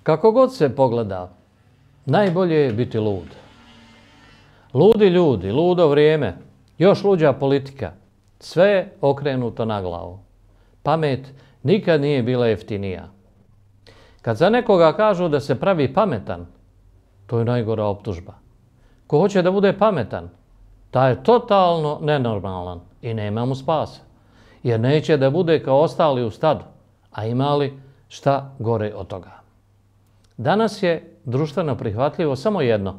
Kako god se pogleda, najbolje je biti lud. Ludi ljudi, ludo vrijeme, još luđa politika, sve je okrenuto na glavu. Pamet nikad nije bila jeftinija. Kad za nekoga kažu da se pravi pametan, to je najgora optužba. Ko hoće da bude pametan, taj je totalno nenormalan i nema mu spasa. Jer neće da bude kao ostali u stadu, a imali šta gore od toga. Danas je društveno prihvatljivo samo jedno,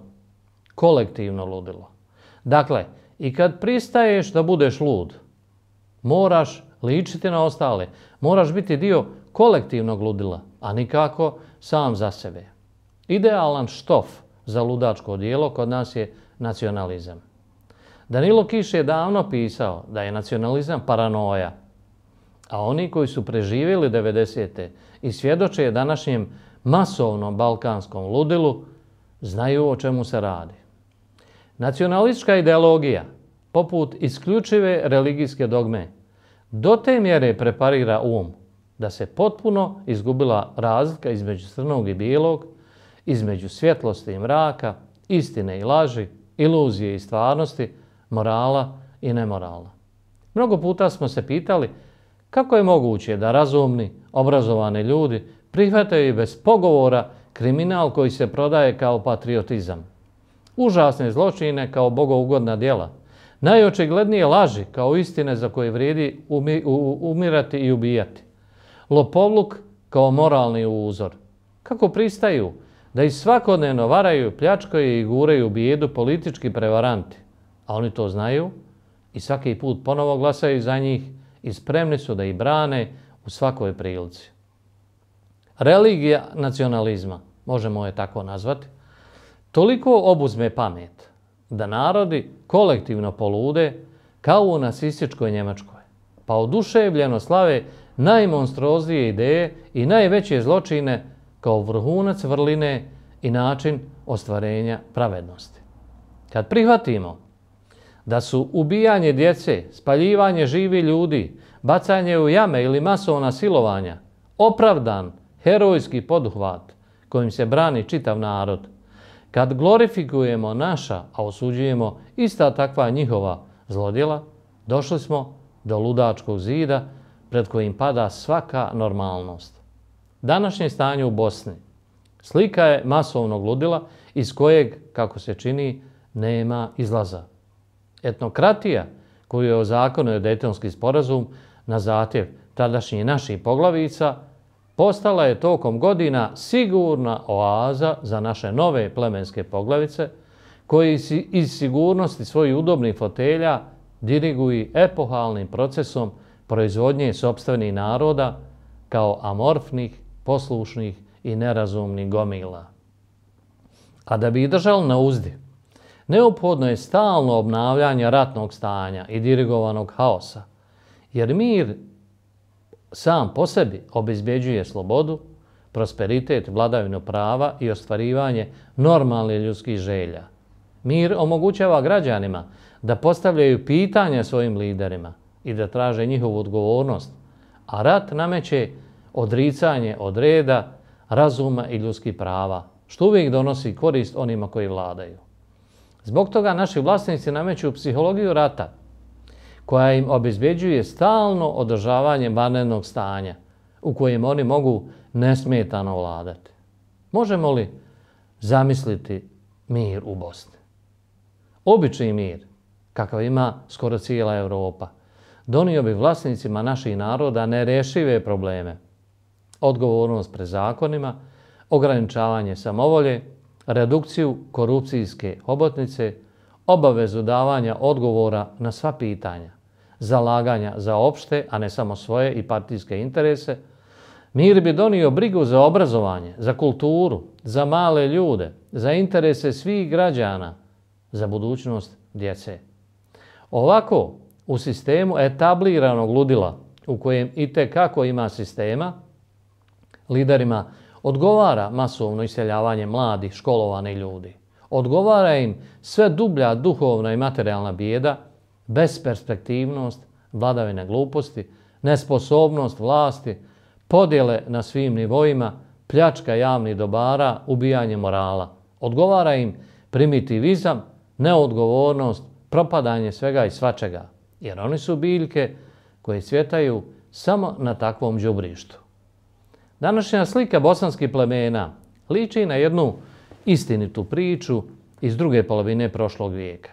kolektivno ludilo. Dakle, i kad pristaješ da budeš lud, moraš ličiti na ostale, moraš biti dio kolektivnog ludila, a nikako sam za sebe. Idealan štof za ludačko djelo kod nas je nacionalizam. Danilo Kiš je davno pisao da je nacionalizam paranoja, a oni koji su preživjeli 90. i svjedoče današnjem masovnom balkanskom ludilu, znaju o čemu se radi. Nacionalistička ideologija, poput isključive religijske dogme, do te mjere preparira da se potpuno izgubila razlika između crnog i bijelog, između svjetlosti i mraka, istine i laži, iluzije i stvarnosti, morala i nemorala. Mnogo puta smo se pitali kako je moguće da razumni, obrazovani ljudi prihvataju bez pogovora kriminal koji se prodaje kao patriotizam, užasne zločine kao bogougodna djela, najočiglednije laži kao istine za koje vrijedi umirati i ubijati, lopovluk kao moralni uzor. Kako pristaju da ih svakodnevno varaju, pljačkaju i guraju u bijedu politički prevaranti, a oni to znaju i svaki put ponovo glasaju za njih i spremni su da ih brane u svakoj prilici. Religija nacionalizma, možemo je tako nazvati, toliko obuzme pamet da narodi kolektivno polude kao u nacističkoj Njemačkoj, pa oduševljeno slave najmonstruoznije ideje i najveće zločine kao vrhunac vrline i način ostvarenja pravednosti. Kad prihvatimo da su ubijanje djece, spaljivanje živih ljudi, bacanje u jame ili masovna silovanja opravdan herojski poduhvat kojim se brani čitav narod, kad glorifikujemo naša, a osuđujemo ista takva njihova zlodjela, došli smo do ludačkog zida pred kojim pada svaka normalnost. Današnje stanje u Bosni slika je masovnog ludila iz kojeg, kako se čini, nema izlaza. Etnokratija koju je ozakonio Dejtonski sporazum na zahtjev tadašnjih naših poglavica postala je tokom godina sigurna oaza za naše nove plemenske poglavice koji iz sigurnosti svojih udobnih fotelja diriguju epohalnim procesom proizvodnje sopstvenih naroda kao amorfnih, poslušnih i nerazumnih gomila. A da bi ih držali na uzdi, neophodno je stalno obnavljanje ratnog stanja i dirigovanog haosa, jer mir sam po sebi obezbeđuje slobodu, prosperitet, vladavinu prava i ostvarivanje normalnih ljudskih želja. Mir omogućava građanima da postavljaju pitanja svojim liderima i da traže njihovu odgovornost, a rat nameće odricanje od reda, razuma i ljudskih prava, što uvijek donosi korist onima koji vladaju. Zbog toga naši vlasnici nameću psihologiju rata, koja im obezbeđuje stalno održavanje vanrednog stanja u kojem oni mogu nesmetano vladati. Možemo li zamisliti mir u Bosni? Obični mir, kakav ima skoro cijela Europa, donio bi vlasnicima naših naroda nerešive probleme. Odgovornost pred zakonima, ograničavanje samovolje, redukciju korupcijske hobotnice, obavezu davanja odgovora na sva pitanja, zalaganja za opšte, a ne samo svoje i partijske interese. Mir bi donio brigu za obrazovanje, za kulturu, za male ljude, za interese svih građana, za budućnost djece. Ovako, u sistemu etabliranog ludila, u kojem itekako ima sistema, liderima odgovara masovno iseljavanje mladih, školovanih ljudi. Odgovara im sve dublja duhovna i materijalna bijeda, besperspektivnost, vladavine gluposti, nesposobnost vlasti, podjele na svim nivoima, pljačka javnih dobara, ubijanje morala. Odgovara im primitivizam, neodgovornost, propadanje svega i svačega, jer oni su biljke koje cvjetaju samo na takvom đubrištu. Današnja slika bosanskih plemena liči na jednu istinitu priču iz druge polovine prošlog vijeka.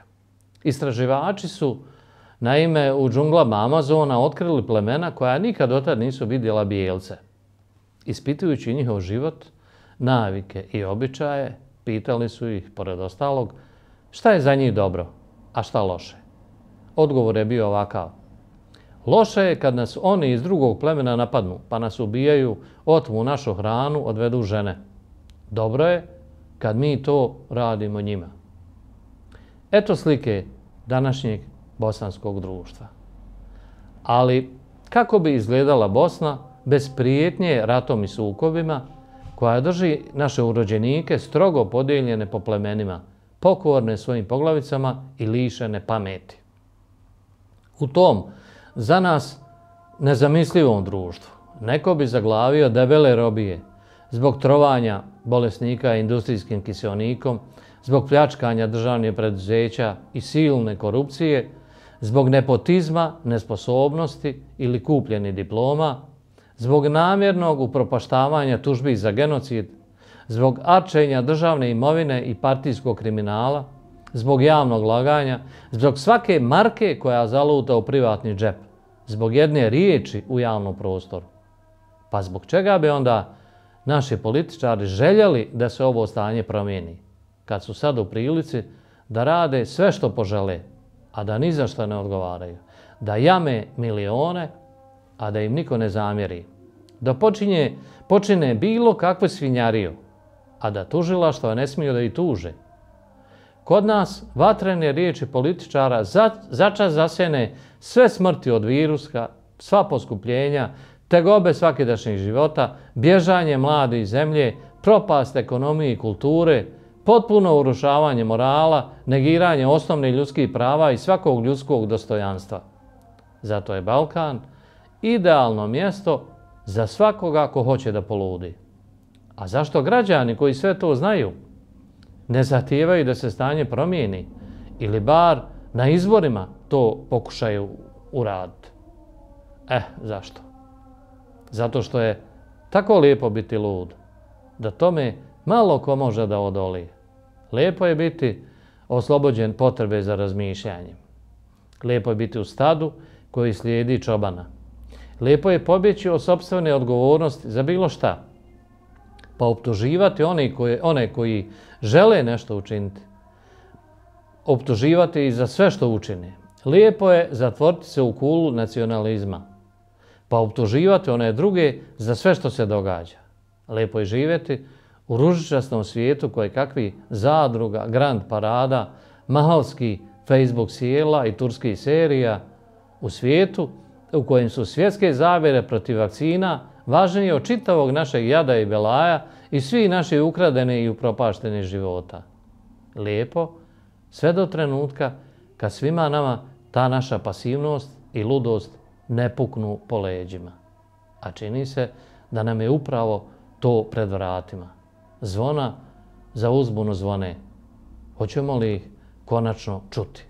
Istraživači su, naime, u džunglama Amazona otkrili plemena koja nikad dotad nisu vidjela bijelce. Ispitujući njihov život, navike i običaje, pitali su ih, pored ostalog, šta je za njih dobro, a šta loše. Odgovor je bio ovakav. Loše je kad nas oni iz drugog plemena napadnu, pa nas ubijaju, otmu našu hranu, odvedu žene. Dobro je kad mi to radimo njima. Eto slike današnjeg bosanskog društva. Ali kako bi izgledala Bosna bez prijetnje ratom i sukobima, koja drži naše urođenike strogo podijeljene po plemenima, pokorne svojim poglavicama i lišene pameti? U tom, za nas, nezamislivom društvu, neko bi zaglavio debele robije zbog trovanja bolesnika industrijskim kiseonikom, zbog pljačkanja državnih preduzeća i silne korupcije, zbog nepotizma, nesposobnosti ili kupljenih diploma, zbog namjernog upropaštavanja tužbi za genocid, zbog arčenja državne imovine i partijskog kriminala, zbog javnog laganja, zbog svake marke koja zaluta u privatni džep, zbog jedne riječi u javnom prostoru. Pa zbog čega bi onda naši političari željeli da se ovo stanje promijeni, kad su sad u prilici da rade sve što požele, a da ni za što ne odgovaraju, da jame milione, a da im niko ne zamjeri, da počine bilo kakvu svinjariju, a da tužilaštva ne smiju da ih tuže. Kod nas vatrene riječi političara začas zasjene sve smrti od virusa, sva poskupljenja, tegobe svakidašnjeg života, bježanje mlade iz zemlje, propast ekonomije i kulture, potpuno urušavanje morala, negiranje osnovnih ljudskih prava i svakog ljudskog dostojanstva. Zato je Balkan idealno mjesto za svakoga ko hoće da poludi. A zašto građani koji sve to znaju ne zahtijevaju da se stanje promijeni ili bar na izborima to pokušaju uraditi? Zašto? Zato što je tako lijepo biti lud, da tome malo ko može da odoli. Lijepo je biti oslobođen potrebe za razmišljanjem. Lijepo je biti u stadu koji slijedi čobana. Lijepo je pobjeći od sopstvene odgovornosti za bilo šta, pa optuživati one koji žele nešto učiniti. Optuživati ih za sve što učine. Lijepo je zatvoriti se u kulu nacionalizma, pa optuživati one druge za sve što se događa. Lijepo je živjeti u ružičastom svijetu koje kakvi zadruga, grand parada, mahalski Facebook sjela i turskih serija, u svijetu u kojem su svjetske zavjere protiv vakcina važnije od čitavog našeg jada i belaja i svih naših ukradeni i upropašteni života. Lijepo, sve do trenutka kad svima nama ta naša pasivnost i ludost ne puknu po leđima. A čini se da nam je upravo to pred vratima. Zvona za uzbunu zvone. Hoćemo li ih konačno čuti?